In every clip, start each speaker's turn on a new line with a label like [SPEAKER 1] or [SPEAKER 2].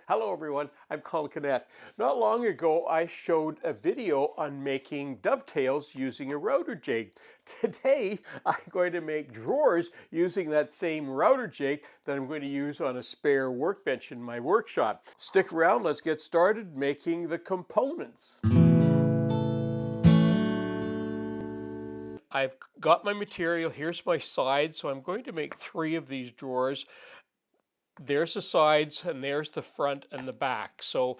[SPEAKER 1] Hello everyone, I'm Colin Canet. Not long ago I showed a video on making dovetails using a router jig. Today I'm going to make drawers using that same router jig that I'm going to use on a spare workbench in my workshop. Stick around, let's get started making the components. I've got my material, here's my side, so I'm going to make 3 of these drawers. There's the sides and there's the front and the back. So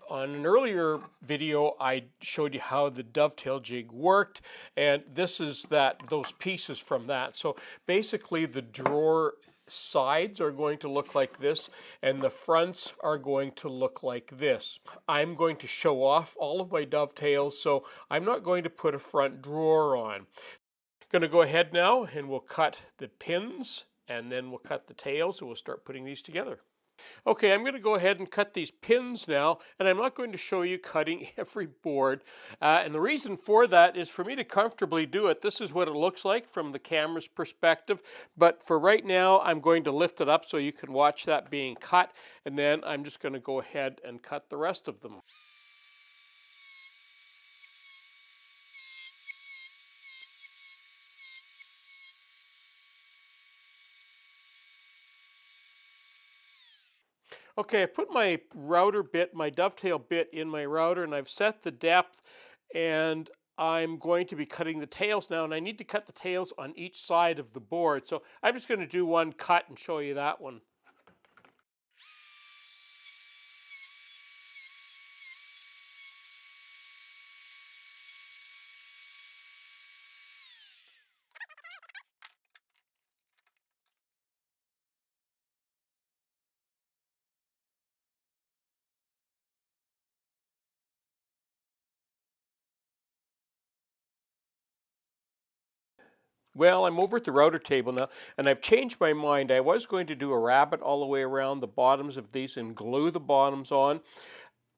[SPEAKER 1] on an earlier video, I showed you how the dovetail jig worked, and this is those pieces from that. So basically the drawer sides are going to look like this and the fronts are going to look like this. I'm going to show off all of my dovetails, so I'm not going to put a front drawer on. I'm going to go ahead now and we'll cut the pins and then we'll cut the tails and we'll start putting these together. Okay, I'm going to go ahead and cut these pins now, and I'm not going to show you cutting every board. And the reason for that is for me to comfortably do it. This is what it looks like from the camera's perspective, but for right now I'm going to lift it up so you can watch that being cut, and then I'm just going to go ahead and cut the rest of them. Okay, I put my router bit, my dovetail bit in my router, and I've set the depth, and I'm going to be cutting the tails now, and I need to cut the tails on each side of the board. So I'm just going to do one cut and show you that one. Well, I'm over at the router table now, and I've changed my mind. I was going to do a rabbet all the way around the bottoms of these and glue the bottoms on.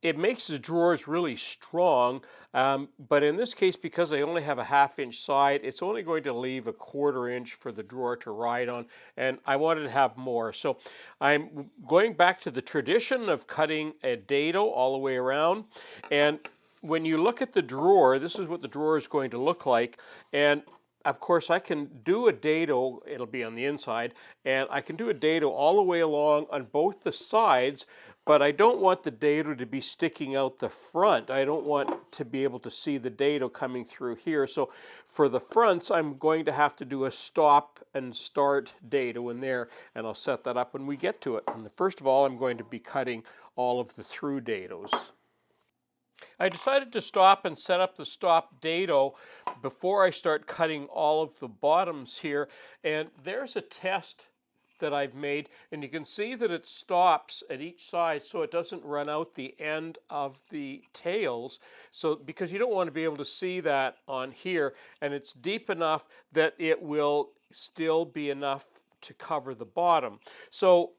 [SPEAKER 1] It makes the drawers really strong, but in this case, because I only have a 1/2-inch side, it's only going to leave a 1/4 inch for the drawer to ride on, and I wanted to have more. So I'm going back to the tradition of cutting a dado all the way around, and when you look at the drawer, this is what the drawer is going to look like, and of course, I can do a dado, it'll be on the inside, and I can do a dado all the way along on both the sides, but I don't want the dado to be sticking out the front. I don't want to be able to see the dado coming through here. So for the fronts, I'm going to have to do a stop and start dado in there, and I'll set that up when we get to it. And first of all, I'm going to be cutting all of the through dados. I decided to stop and set up the stop dado before I start cutting all of the bottoms here, and there's a test that I've made, and you can see that it stops at each side so it doesn't run out the end of the tails, so because you don't want to be able to see that on here, and it's deep enough that it will still be enough to cover the bottom. So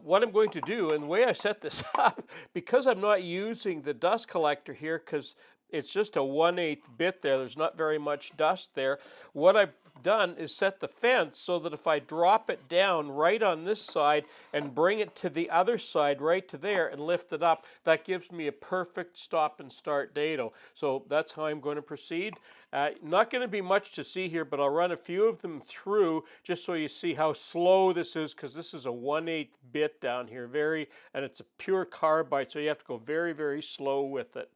[SPEAKER 1] what I'm going to do, and the way I set this up, because I'm not using the dust collector here, because it's just a 1/8 bit there, there's not very much dust there, what I've done is set the fence so that if I drop it down right on this side and bring it to the other side right to there and lift it up, that gives me a perfect stop and start dado. So that's how I'm going to proceed. Not going to be much to see here, but I'll run a few of them through just so you see how slow this is, because this is a 1/8 bit down here, and it's a pure carbide, so you have to go very, very slow with it.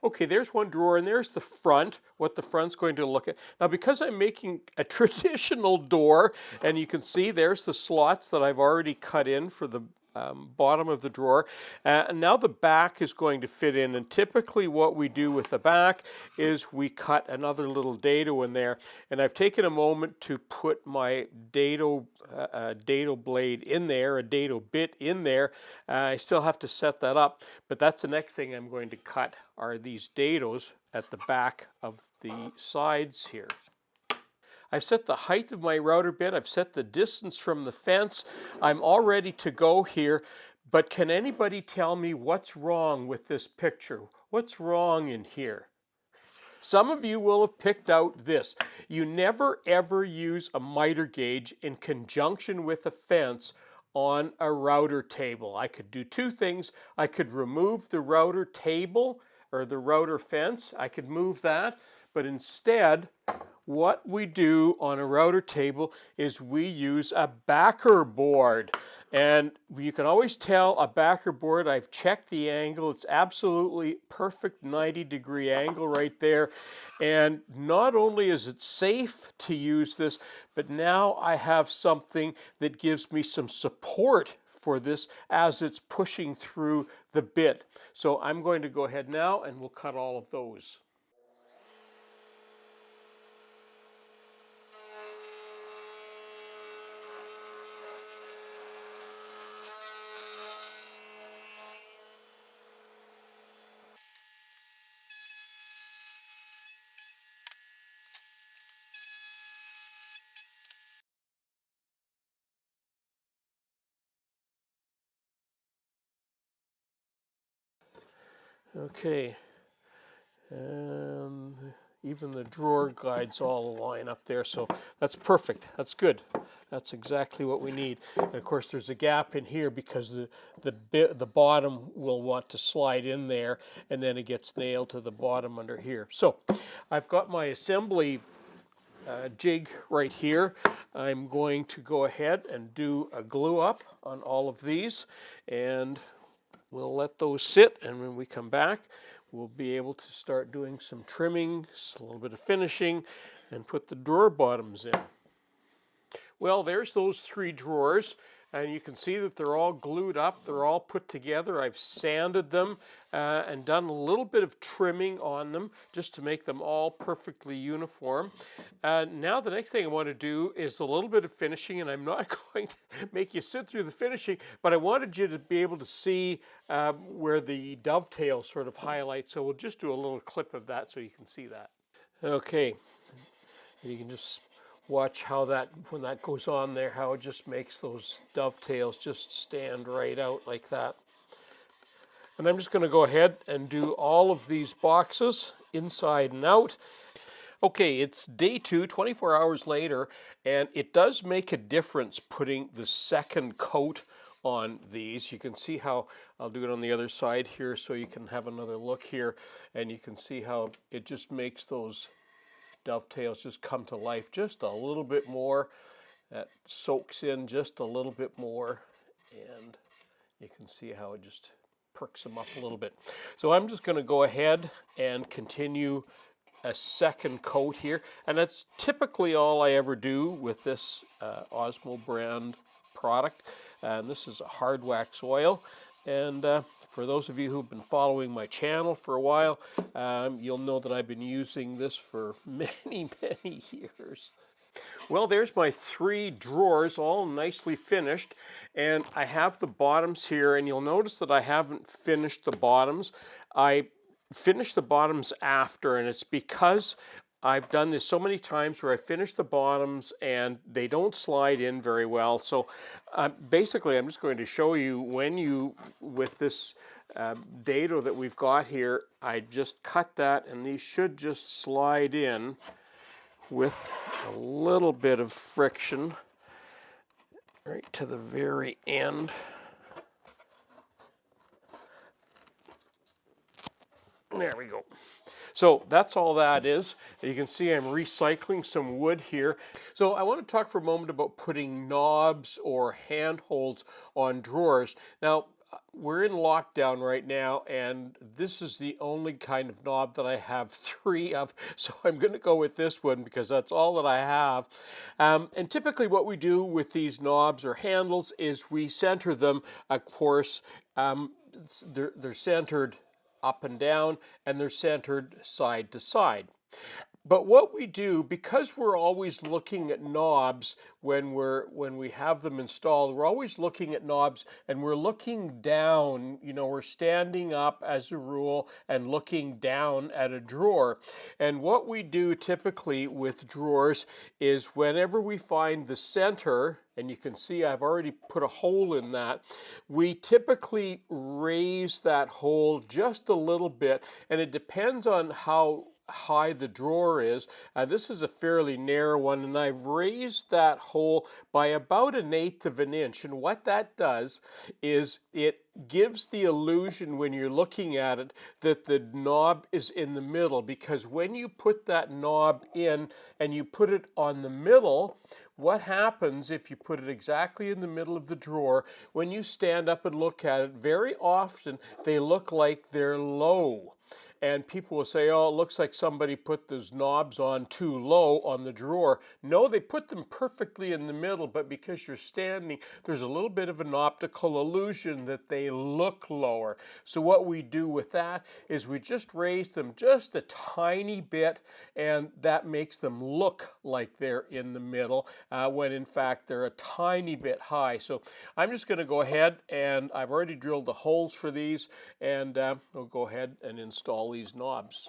[SPEAKER 1] Okay, there's one drawer, and there's the front, what the front's going to look at. Now, because I'm making a traditional door, and you can see there's the slots that I've already cut in for the bottom of the drawer. And now the back is going to fit in, and typically what we do with the back is we cut another little dado in there, and I've taken a moment to put my dado blade in there, a dado bit in there. I still have to set that up, but that's the next thing I'm going to cut are these dados at the back of the sides here. I've set the height of my router bit, I've set the distance from the fence, I'm all ready to go here, but can anybody tell me what's wrong with this picture? What's wrong in here? Some of you will have picked out this. You never ever use a miter gauge in conjunction with a fence on a router table. I could do two things. I could remove the router table or the router fence. I could move that, but instead, what we do on a router table is we use a backer board. And you can always tell a backer board, I've checked the angle, it's absolutely perfect 90-degree angle right there. And not only is it safe to use this, but now I have something that gives me some support for this as it's pushing through the bit. So I'm going to go ahead now and we'll cut all of those. Okay, and even the drawer guides all line up there, so that's perfect. That's good. That's exactly what we need. And of course, there's a gap in here because the bottom will want to slide in there, and then it gets nailed to the bottom under here. So I've got my assembly jig right here. I'm going to go ahead and do a glue up on all of these, and we'll let those sit, and when we come back, we'll be able to start doing some trimming, a little bit of finishing, and put the drawer bottoms in. Well, there's those three drawers, and you can see that they're all glued up, they're all put together. I've sanded them and done a little bit of trimming on them just to make them all perfectly uniform. Now the next thing I want to do is a little bit of finishing, and I'm not going to make you sit through the finishing, but I wanted you to be able to see where the dovetail sort of highlights, so we'll just do a little clip of that so you can see that. Okay, you can just watch how that, when that goes on there, how it just makes those dovetails just stand right out like that. And I'm just going to go ahead and do all of these boxes inside and out. Okay, it's day 2, 24 hours later, and it does make a difference putting the second coat on these. You can see how, I'll do it on the other side here so you can have another look here, and you can see how it just makes those dovetails just come to life just a little bit more. That soaks in just a little bit more, and you can see how it just perks them up a little bit. So I'm just going to go ahead and continue a second coat here, and that's typically all I ever do with this Osmo brand product. And this is a hard wax oil, and for those of you who've been following my channel for a while, you'll know that I've been using this for many, many years. Well, there's my 3 drawers all nicely finished, and I have the bottoms here, and you'll notice that I haven't finished the bottoms. I finished the bottoms after, and it's because I've done this so many times where I finish the bottoms and they don't slide in very well. So basically I'm just going to show you when you, with this dado that we've got here, I just cut that, and these should just slide in with a little bit of friction right to the very end. There we go. So that's all that is. You can see I'm recycling some wood here. So I want to talk for a moment about putting knobs or handholds on drawers. Now, we're in lockdown right now, and this is the only kind of knob that I have three of. So I'm going to go with this one because that's all that I have. And typically what we do with these knobs or handles is we center them, of course. They're centered up and down, and they're centered side to side. But what we do, because we're always looking at knobs when we have them installed, we're always looking at knobs and we're looking down, we're standing up as a rule and looking down at a drawer. And what we do typically with drawers is whenever we find the center, and you can see I've already put a hole in that, we typically raise that hole just a little bit, and it depends on how high the drawer is. This is a fairly narrow one, and I've raised that hole by about 1/8 of an inch. And what that does is it gives the illusion when you're looking at it that the knob is in the middle, because when you put that knob in and you put it on the middle, what happens if you put it exactly in the middle of the drawer, when you stand up and look at it, very often they look like they're low. And people will say, oh, it looks like somebody put those knobs on too low on the drawer. No, they put them perfectly in the middle, but because you're standing, there's a little bit of an optical illusion that they look lower. So what we do with that is we just raise them just a tiny bit, and that makes them look like they're in the middle, when in fact they're a tiny bit high. So I'm just going to go ahead, and I've already drilled the holes for these, and we'll go ahead and install these knobs.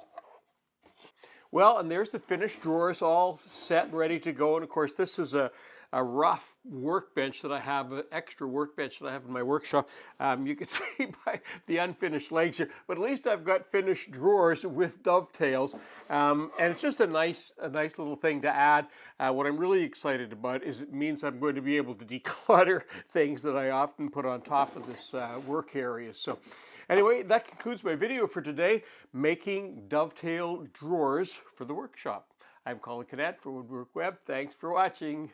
[SPEAKER 1] Well, and there's the finished drawers all set and ready to go. And of course, this is a rough workbench that I have, an extra workbench that I have in my workshop. You can see by the unfinished legs here, but at least I've got finished drawers with dovetails. And it's just a nice little thing to add. What I'm really excited about is it means I'm going to be able to declutter things that I often put on top of this work area. So anyway, that concludes my video for today, making dovetail drawers for the workshop. I'm Colin Cadet for Woodwork Web. Thanks for watching.